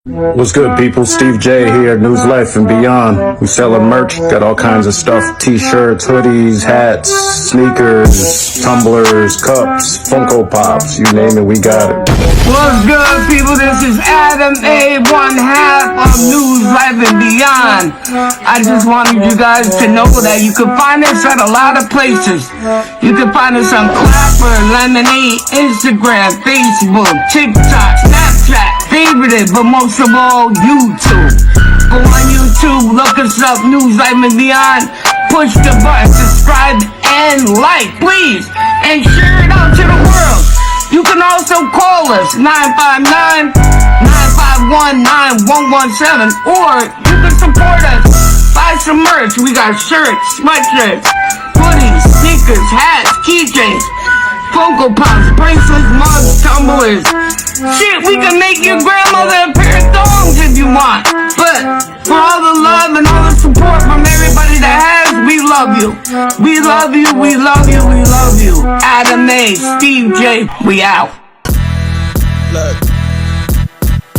What's good, people? Steve J here, News Life and Beyond. We selling merch, got all kinds of stuff. T-shirts, hoodies, hats, sneakers, tumblers, cups, Funko Pops, you name it, we got it. What's good, people? This is Adam A, one half of News Life and Beyond. I just wanted you guys to know that you can find us at a lot of places. You can find us on Clapper, Lemonade, Instagram, Facebook, TikTok, Snapchat, favorite it, but most of all, YouTube. Go on YouTube, look us up, News Life and Beyond. Push the button, subscribe and like, please, and share it out to the world. You can also call us 959-951-9117, or you can support us. Buy some merch. We got shirts, sweatshirts, hoodies, sneakers, hats, keychains, Funko Pops, bracelets, mugs, tumblers. Shit, we can make your grandmother a pair of thongs if you want. But for all the love and all the support from everybody that has, we love you. We love you, we love you, we love you. Adam A, Steve J, we out. Look,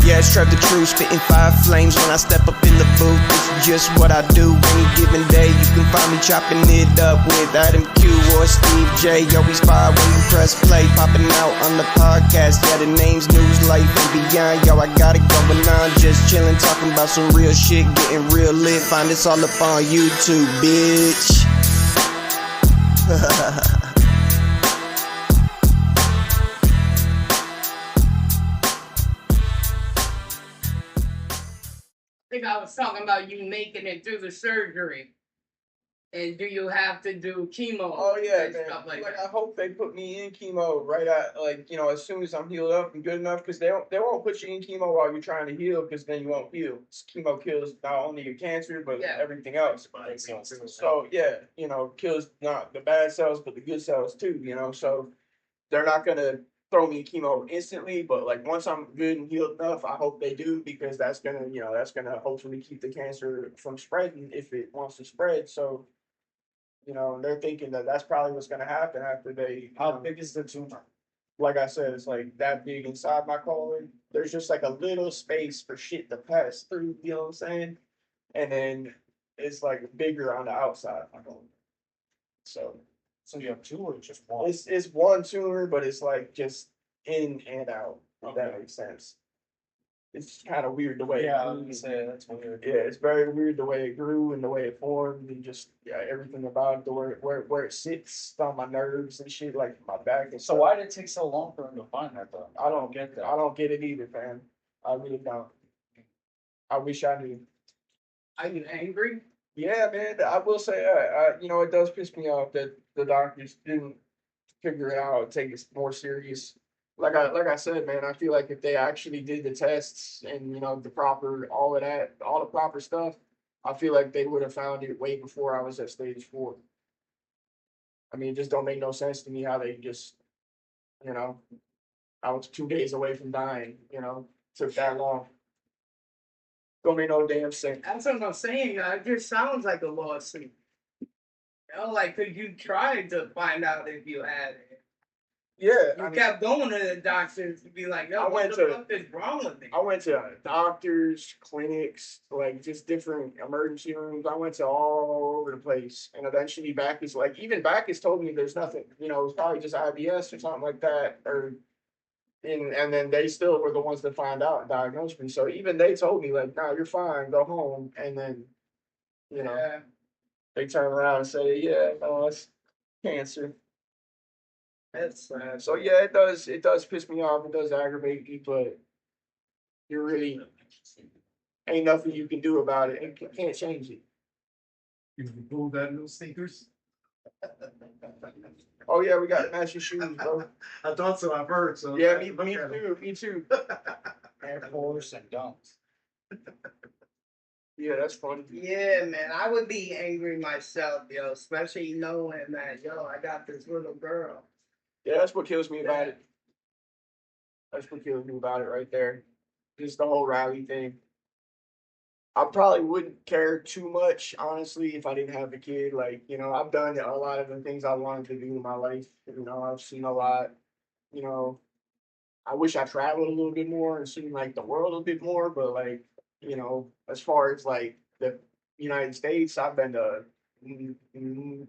yeah, it's Trev the Truth, spitting fire flames when I step up in the booth. This is just what I do any given day. You can find me chopping it up with Adam Q or Steve J. Always fire when you press play, popping out on the podcast. Yeah, the name's News Life and Beyond. Yo, I got it going on, just chilling, talking about some real shit, getting real lit. Find this all up on YouTube, bitch. I think I was talking about you making it through the surgery. And do you have to do chemo? Oh yeah, and man. stuff like that? I hope they put me in chemo right at as soon as I'm healed up and good enough, because they won't put you in chemo while you're trying to heal, because then you won't heal. Chemo kills not only your cancer but everything else. So yeah, kills not the bad cells but the good cells too. So they're not gonna throw me chemo instantly, but like once I'm good and healed enough, I hope they do, because that's gonna hopefully keep the cancer from spreading if it wants to spread. So they're thinking that that's probably what's going to happen after they. How big is the tumor? Like I said, it's like that big inside my colon. There's just like a little space for shit to pass through. You know what I'm saying? And then it's like bigger on the outside of my colon. So you have two or just one? it's one tumor, but it's like just in and out. If that makes sense. It's kind of weird the way. Yeah, I was gonna say that's weird. Yeah, it's very weird the way it grew and the way it formed, and just everything about it, where it sits on my nerves and shit, like my back. And So why did it take so long for him to find that though? I don't get that. I don't get it either, man. I really don't. I wish I knew. Are you angry? Yeah, man. I will say, it does piss me off that the doctors didn't figure it out, take it more serious. Like I said, man, I feel like if they actually did the tests and the proper all the proper stuff, I feel like they would have found it way before I was at stage 4. I mean, it just don't make no sense to me how they just, I was 2 days away from dying. Took that long. Don't make no damn sense. That's what I'm saying. It just sounds like a lawsuit. Cause you tried to find out if you had it. Yeah, You kept going to the doctors to be like, "Yo, what the fuck is wrong with me?" I went to doctors, clinics, like just different emergency rooms. I went to all over the place, and eventually even Bacchus told me there's nothing. It's probably just IBS or something like that, and then they still were the ones that find out and diagnosed me. So even they told me like, "No, you're fine, go home," and then they turn around and say, "Yeah, no, it's cancer." That's sad. So yeah, it does piss me off. It does aggravate me, but you really ain't nothing you can do about it. And can't change it. You pulled that new sneakers? Oh yeah, we got matching shoes, bro. I thought so. I've heard so. Yeah, me too. Air Force and Dunks. Yeah, that's funny. Yeah, man, I would be angry myself, especially knowing that, I got this little girl. Yeah, that's what kills me about it. That's what kills me about it right there. Just the whole rally thing. I probably wouldn't care too much, honestly, if I didn't have a kid. Like, I've done a lot of the things I wanted to do in my life. I've seen a lot. I wish I traveled a little bit more and seen like the world a bit more, but like, as far as like the United States, I've been to, mm, mm,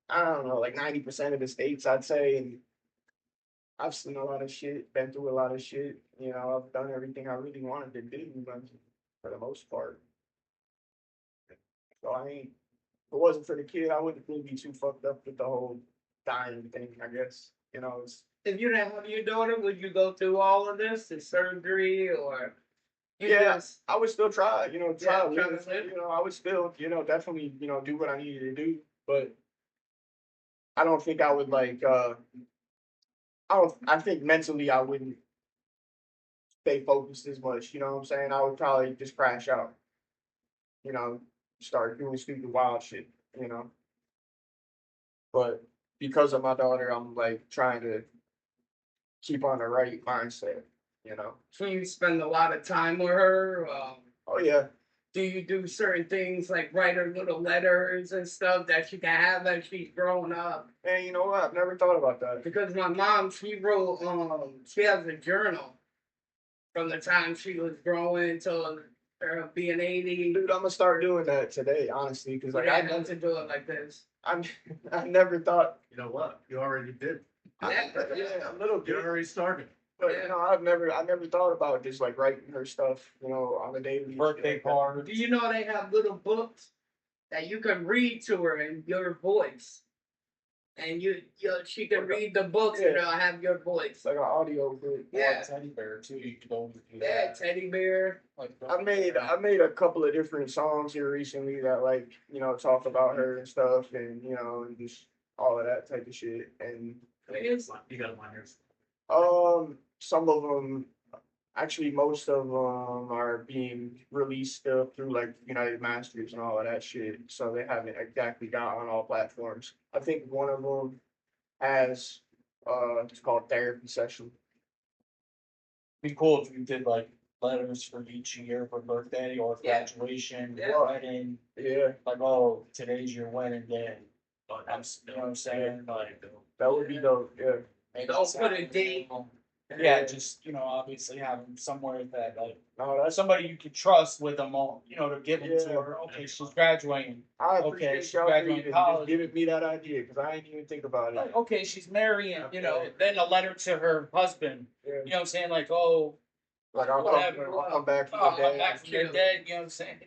I don't know, like 90% of the states, I'd say, and I've seen a lot of shit, been through a lot of shit. I've done everything I really wanted to do, but for the most part. So I ain't, if it wasn't for the kid, I wouldn't really be too fucked up with the whole dying thing, I guess. If you didn't have your daughter, would you go through all of this, the surgery, or you Yeah, just I would still try, try to try live, to live? I would still, definitely, do what I needed to do, but I don't think I would like, I think mentally I wouldn't stay focused as much, you know what I'm saying? I would probably just crash out, you know, start doing stupid wild shit, you know. But because of my daughter, I'm like trying to keep on the right mindset, you know. So you spend a lot of time with her. Oh yeah. Do you do certain things like write her little letters and stuff that she can have as she's growing up? Man, you know what? I've never thought about that. Because my mom, she wrote, she has a journal from the time she was growing to her being 80. Dude, I'm gonna start doing that today, honestly, because like I need to do it like this. I never thought. You know what? You already did. Yeah, a little You bit. already started. But I never thought about just like writing her stuff, on a daily Birthday like that. card. Do you know they have little books that you can read to her in your voice? And she can read the books and it'll have your voice. It's like an audio book. Yeah. Teddy bear too. You can go with you. Yeah, teddy bear. Like I made a couple of different songs here recently that like, talk about her and stuff and and just all of that type of shit. And you got one here. some of them, actually most of them are being released through like United Masters and all of that shit. So they haven't exactly got on all platforms. I think one of them has it's called Therapy Session. Be cool if you did like letters for each year for birthday or graduation, wedding. Yeah. Like, oh, today's your wedding day. You know what I'm saying? Like, that would be dope. Yeah. Don't put a date. Yeah, just obviously have them somewhere that like No, that's somebody you could trust with them all, to give them to her. Okay, she's graduating. I Okay, appreciate she's y'all for graduating even college. just giving me that idea because I didn't even think about it. Like, okay, she's marrying, then a letter to her husband. Yeah. You know what I'm saying? Like, oh, Like I'll come back from oh, the I'm dead. back from your dead, you know what I'm saying?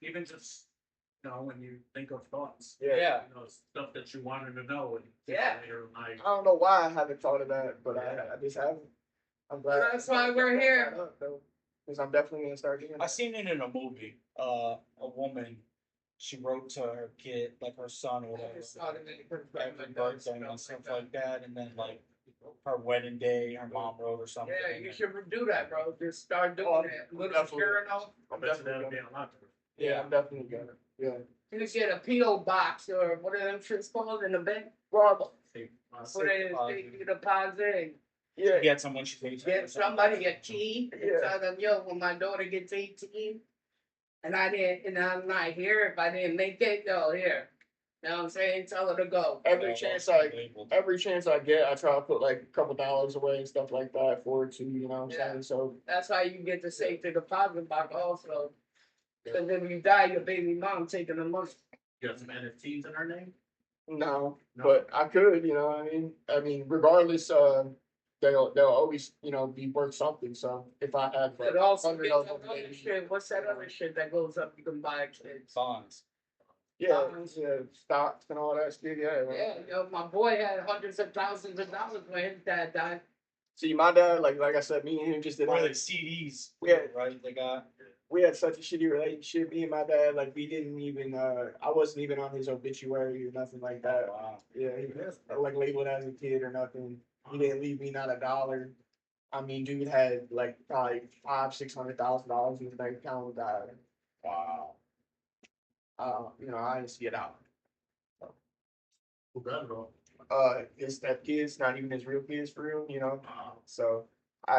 Even just when you think of thoughts, Yeah. stuff that you wanted to know, and later in life. I don't know why I haven't thought of that, but I just haven't. I'm glad. That's why we're here. Because I'm definitely gonna start doing I that. seen it in a movie. A woman, she wrote to her kid, like her son or whatever, every birthday and stuff like that, and then like her wedding day, her mom wrote or something. Yeah, you should do that, bro. Just start doing it. Little journal. I'm That'll definitely be gonna. a lot. Yeah, I'm definitely gonna. Yeah. You just get a P.O. box or what are them shits called in the bank? Well, Put it in safety deposit and yeah. Get someone she takes. get somebody a key and Yeah. tell them, yo, when my daughter gets 18 and I'm not here, if I didn't make it, yo, here. You know what I'm saying? Tell her to go. Every chance I get, I try to put like a couple dollars away and stuff like that for it too. You know what I'm saying? So That's how you get the safety deposit box also. Because if you die, your baby mom taking the money. You got some NFTs in her name? no, No. but I could. What I mean, regardless, they'll always be worth something. So if I had It also $100 gets that other maybe- shit. What's that other shit that goes up you can buy kids? Bonds. yeah, stocks and all that shit. Yeah. Yeah, yo, my boy had hundreds of thousands of dollars when his dad died. See, my dad, like I said, me and him just did. Or like CDs. Yeah. Right. They got. We had such a shitty relationship. Me and my dad, like we didn't even. I wasn't even on his obituary or nothing like that. Wow. Yeah, he was like labeled as a kid or nothing. He didn't leave me not a dollar. I mean, dude had like probably $500,000-$600,000 in his bank account with that. Wow. I didn't see it out. Who got it all? His stepkids, not even his real kids for real. Wow. So,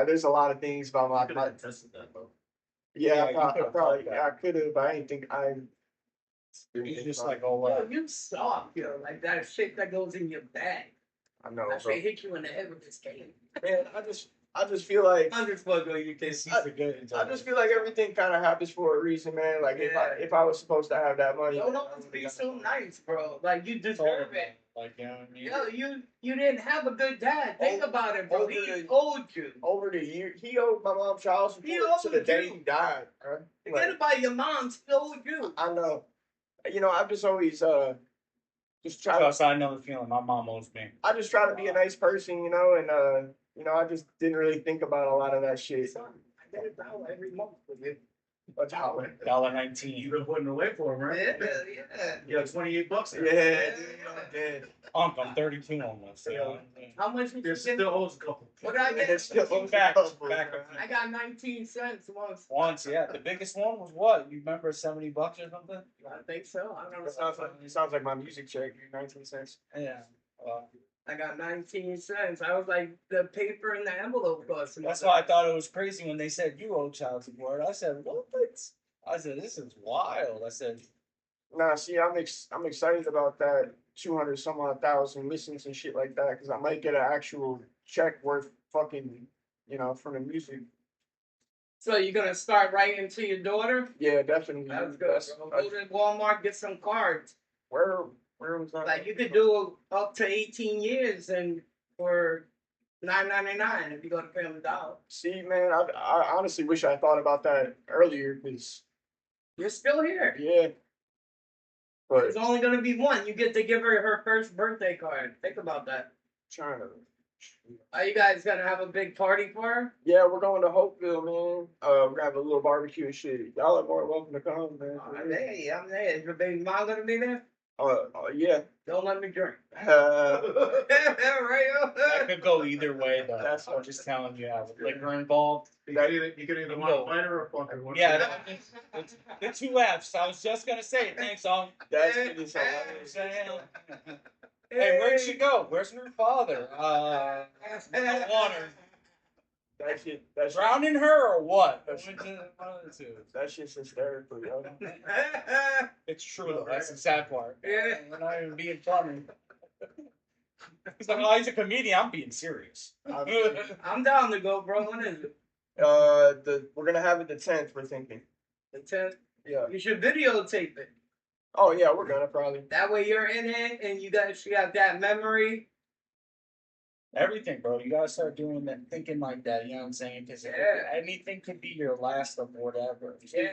there's a lot of things about I could my. have tested that, though. Yeah, you I could've probably, thought that. I could have, but I didn't think I. It's just like, oh, Yo, you soft, yo. Like that shit that goes in your bag. I know, That bro. shit hit you in the head with this game. Man, I just feel like I'm just fucking you can see the good. I just feel like everything kind of happens for a reason, man. Like if I was supposed to have that money, Don't always be so nice, bro. Like you deserve it. Like, you know what I mean? Yo, you didn't have a good dad. Think about it, bro. over He the- owed you. over the year, he owed my mom child He support to the owed day you. he died. Right? Forget about your mom. He owed you. I know. You know, I've just always just try Because I know the feeling. My mom owes me. I just try to be a nice person, you know, and you know, I just didn't really think about a lot of that shit. I get $1 every month for you. $1. $1.19. You've been putting away for him, right? Yeah. You got $28 Yeah, there. dude, I'm dead. Unc, I'm 32 almost. Yeah. How much did There you still get? owes a couple. What did I It's get? still Back. I got 19 cents once. Once, yeah. The biggest one was what? You remember $70 or something? I think so. I don't It sounds like my music check, 19 cents. Yeah. I got 19 cents. I was like, the paper in the envelope cost. That's why I thought it was crazy when they said you owe child support. I said, what? I said, this is wild. I said, Nah, see, I'm excited about that 200 some odd thousand listens and shit like that because I might get an actual check worth fucking, you know, from the music. So you're gonna start writing to your daughter? Yeah, definitely. That's good, bro. Go to Walmart, get some cards. Where was that? Like you could do up to 18 years and for $9.99 if you go to Family Dollar. See, man, I honestly wish I thought about that earlier because, You're still here. yeah. But There's only gonna be one. You get to give her first birthday card. Think about that. trying to. Are you guys gonna have a big party for her? Yeah, we're going to Hopeville, man. We're gonna have a little barbecue and shit. Y'all are more welcome to come, man. I'm there. Is your baby mom gonna be there? Yeah. Don't let me drink. Uh, that could go either way, but That's I'm just telling you, have liquor involved. You could either want a fighter or a fucker. One Yeah, of the- the two F's. I was just going to say it. Thanks, Unc. that's pretty hilarious. Hey, where'd she go? Where's her father? Water. That's Drowning her or what? That's- One of the two. that shit's hysterical, yo. It's true though. That's the sad part. Yeah. We're not even being funny. He's like, oh, he's a comedian. I'm being serious. I'm down to go, bro. When is it? We're gonna have it the 10th. We're thinking. The 10th. Yeah. You should videotape it. Oh yeah, we're gonna probably. That way you're in it and you got that memory. Everything, bro. You gotta start doing that, thinking like that. You know what I'm saying? Because anything could be your last of whatever. Yeah.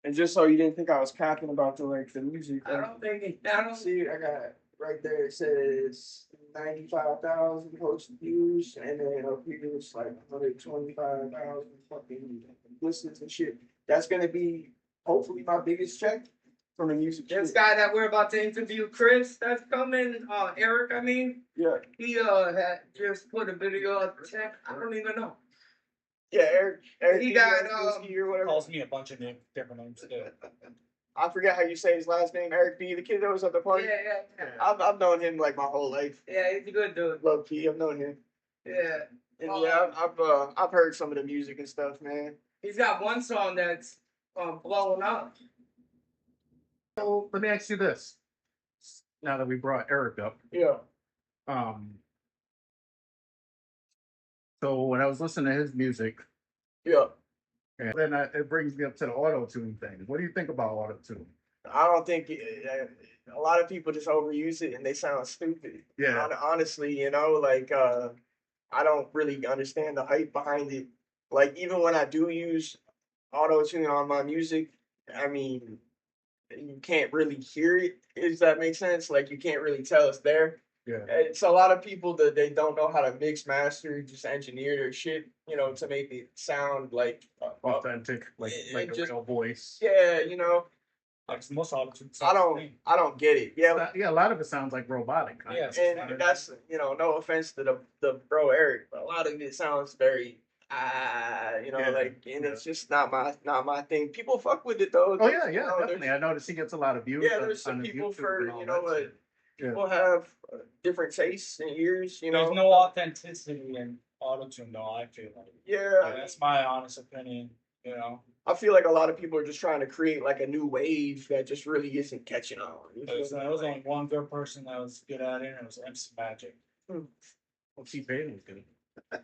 And just so you didn't think I was capping about the music. I don't See, I got right there. It says 95,000 posted views, and then up here it's like 125,000 fucking listens and shit. That's gonna be hopefully my biggest check from the music. This shit. guy that we're about to interview, Chris, that's coming, Eric, I mean, Yeah, he had just put a video up. I don't even know. yeah. Eric He B. got, Whiskey or whatever. Calls me a bunch of different names too. I forget how you say his last name. Eric B. The kid that was at the party. Yeah. I've known him like my whole life. Yeah, he's a good dude. Low key, I've known him. Yeah. And yeah, I've heard some of the music and stuff, man. He's got one song that's blowing up. So let me ask you this. Now that we brought Eric up, Yeah. So when I was listening to his music, Yeah. and then it brings me up to the auto tune thing. What do you think about auto tune? I don't think a lot of people just overuse it and they sound stupid. Yeah. Honestly, you know, like I don't really understand the hype behind it. Like even when I do use auto tune on my music, I mean, you can't really hear it. Does that make sense? Like you can't really tell it's there. Yeah. It's a lot of people that they don't know how to mix, master, just engineer their shit, you know, to make it sound like Authentic, like a just- real voice. yeah, you know. Like most auto-tune I don't get it. Yeah, Yeah, a lot of it sounds like robotic. Kind Yeah. of. and that's, you know, no offense to the bro Eric, but a lot of it sounds very you know, Yeah, like, and yeah. it's just not my thing. People fuck with it though. Oh yeah, You know, definitely. I noticed he gets a lot of views. yeah, there's some on his people YouTube for, and all you know, that shit. people have different tastes and ears, you know. There's no authenticity in auto-tune, though. I feel like. Yeah, That's my honest opinion. You know, I feel like a lot of people are just trying to create like a new wave that just really isn't catching on. You feel there was me? only one good person that was good at it, and it was MC Magic. Well, T-Pain was good.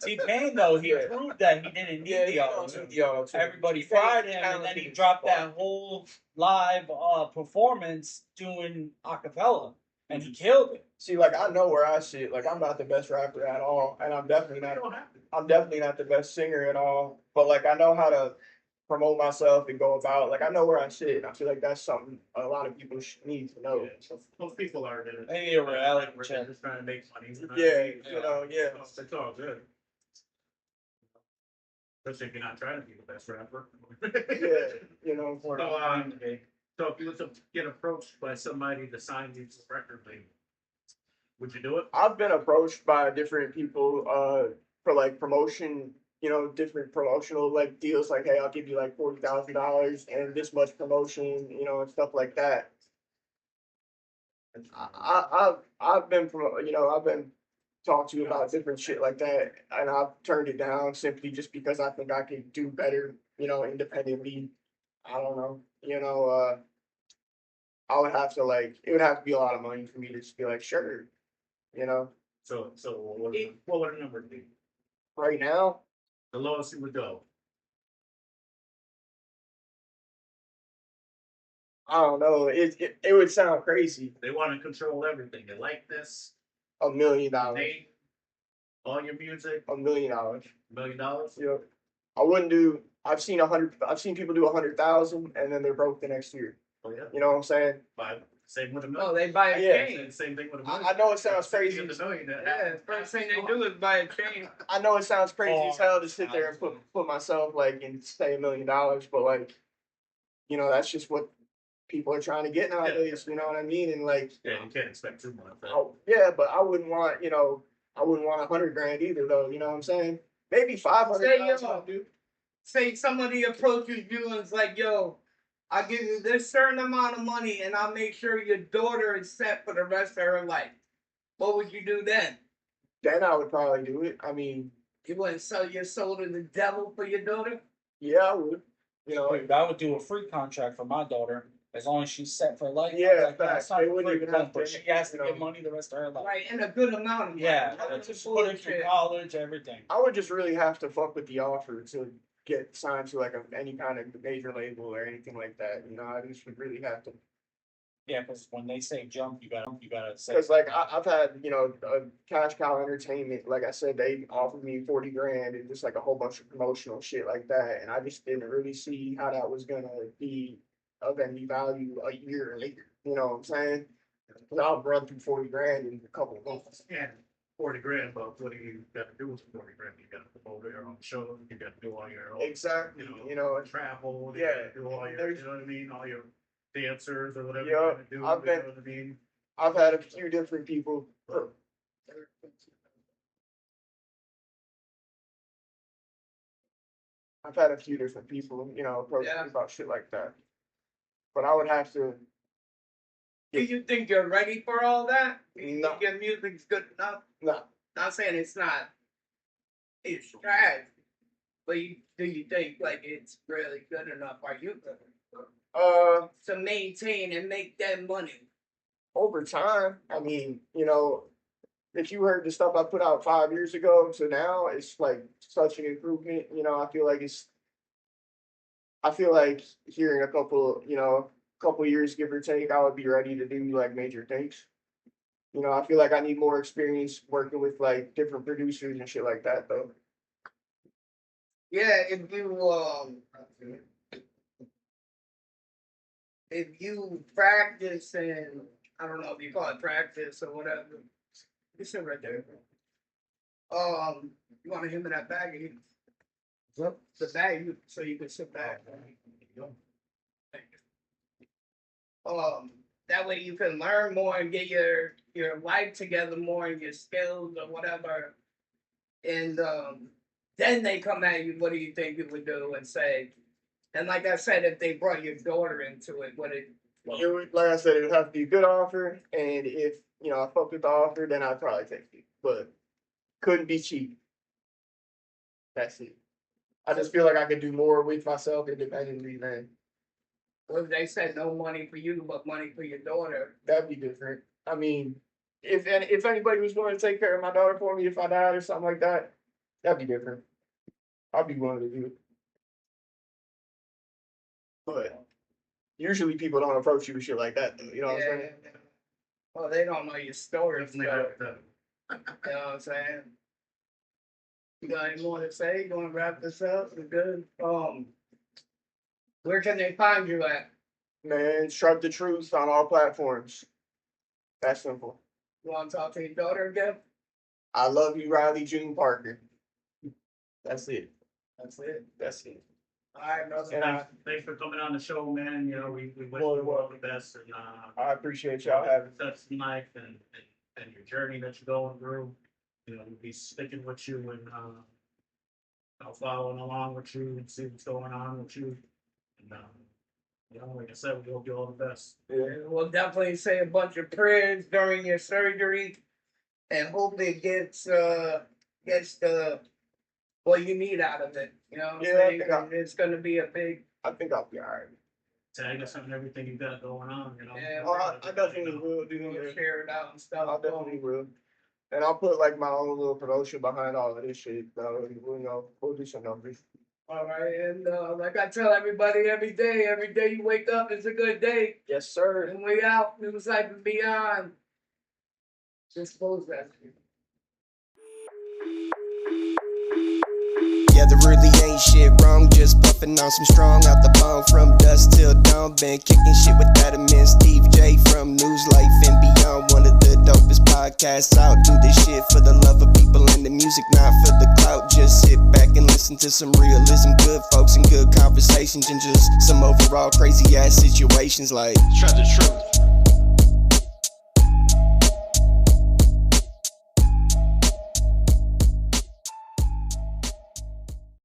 T-Pain, though, he proved that he didn't need the auto. Everybody fried him, and then he dropped that whole live performance doing acapella, and he killed it. See, like I know where I sit. Like I'm not the best rapper at all, and I'm definitely not. I'm definitely not the best singer at all. But like I know how to promote myself and go about. Like I know where I sit. And I feel like that's something a lot of people need to know. So most people are in They need a reality They're check. just trying to make money. Yeah, you know, yeah. It's all good. Especially if you're not trying to be the best rapper. Yeah, you know. So if you was to get approached by somebody to sign you to a record label, would you do it? I've been approached by different people for like promotion, you know, different promotional like deals. Like, hey, I'll give you like $40,000 and this much promotion, you know, and stuff like that. I've been you know, I've been talked to about different shit like that, and I've turned it down simply just because I think I could do better, you know, independently. I don't know, you know, I would have to like it would have to be a lot of money for me to just be like, sure, you know. So what would the number be? Right now, The lowest you would go. I don't know. It would sound crazy. They want to control everything. They like this. $1 million. They, all your music, $1 million. $1 million. Yep. I wouldn't do. I've seen 100. I've seen people do 100,000 and then they're broke the next year. Oh yeah. You know what I'm saying? Same with a Oh, million. they buy a Yeah. chain. Same thing with a million. I know it sounds crazy. The million that Yeah, happens. first thing they do is buy a chain. I know it sounds crazy as hell to sit there and put myself like and say $1 million, but like, you know, that's just what people are trying to get nowadays. You know what I mean? And like, Yeah, you can't expect too much. yeah, but I wouldn't want, you know, I wouldn't want 100 grand either, though. You know what I'm saying? Maybe 500. Say somebody approaches you and is like, yo, I'll give you this certain amount of money and I'll make sure your daughter is set for the rest of her life. What would you do then? Then I would probably do it. I mean, You wouldn't sell your soul to the devil for your daughter? yeah, I would. You know, I would do a free contract for my daughter as long as she's set for life. Yeah, like, that's facts. not They a wouldn't free even have but to, she has to you know. get money the rest of her life. Right, and a good amount of money. Yeah, That's just some put her through bullshit. college, everything. I would just really have to fuck with the offer to get signed to like any kind of major label or anything like that. You know, I just would really have to. Yeah, because when they say jump, you gotta say. Because like I've had, you know, Cash Cow Entertainment, like I said, they offered me 40 grand and just like a whole bunch of promotional shit like that, and I just didn't really see how that was gonna be of any value a year later. You know what I'm saying? 'Cause I'll run through 40 grand in a couple of months. Yeah, 40 grand, but what do you got to do with 40 grand? You got to promote your own show. You got to do all your own, Exactly. You know, travel. You yeah, gotta do all your, you know what I mean? All your dancers or whatever Yeah, you gotta do. I've been- you know what I mean? I've had a few different people. I've had a few different people, you know, approach me about shit like that. But I would have to. Do you think you're ready for all that? Do you No. think your music's good enough? No. Not saying it's not. It's trash. But do you think like it's really good enough? Are you good enough to maintain and make that money? Over time, I mean, you know, if you heard the stuff I put out 5 years ago to now, it's like such an improvement. You know, I feel like here in a couple years, give or take, I would be ready to do like major things. You know, I feel like I need more experience working with like different producers and shit like that, though. Yeah, if you practice and I don't know if you call it practice or whatever, you sit right there. You want to hand me that bag? The bag, so you can sit back. That way you can learn more and get your life together more and your skills or whatever. And then they come at you, what do you think you would do? And say, and like I said, if they brought your daughter into it, would it? It would, like I said, it would have to be a good offer, and if you know I fuck with the offer, then I'd probably take it. But couldn't be cheap. That's it. I just feel like I could do more with myself independently than. Well, if they said no money for you, but money for your daughter. That'd be different. I mean, if anybody was willing to take care of my daughter for me if I died or something like that, that'd be different. I'd be willing to do it. But usually people don't approach you with shit like that, though. You know what I'm saying? Well, they don't know your story. Definitely So, have to. you know what I'm saying? You got any more to say? You want to wrap this up? We're good. Where can they find you at? Man, Trev the Truth on all platforms. That's simple. You want to talk to your daughter again? I love you, Riley June Parker. That's it. That's it. That's it. All right, brother. And Thanks for coming on the show, man. You know, we wish More you than all the best, and I appreciate y'all having me. success in life and your journey that you're going through. You know, we'll be sticking with you and following along with you and see what's going on with you. And you know, like I said, we hope you all the best. Yeah. We'll definitely say a bunch of prayers during your surgery, and hope it gets the what you need out of it. You know what I'm saying? It's gonna be a big. I think I'll be alright. Tag us on everything you got going on. You know. Yeah, I definitely will do We'll that. share it out and stuff. I definitely will. And I'll put like my own little promotion behind all of this shit. You know, we'll do some numbers. All right, and like I tell everybody every day you wake up is a good day. Yes, sir. And we out, News Life and Beyond. Just close that. Yeah, there really ain't shit wrong, just puffing on some strong out the bone from dusk till dawn. Been kicking shit with that immense Steve J from News Life and Beyond. One of the dopest podcasts out. Do this shit for the love of people and the music, not for the clout. Just sit back and listen to some realism, good folks and good conversations, and just some overall crazy ass situations like Trev the Truth.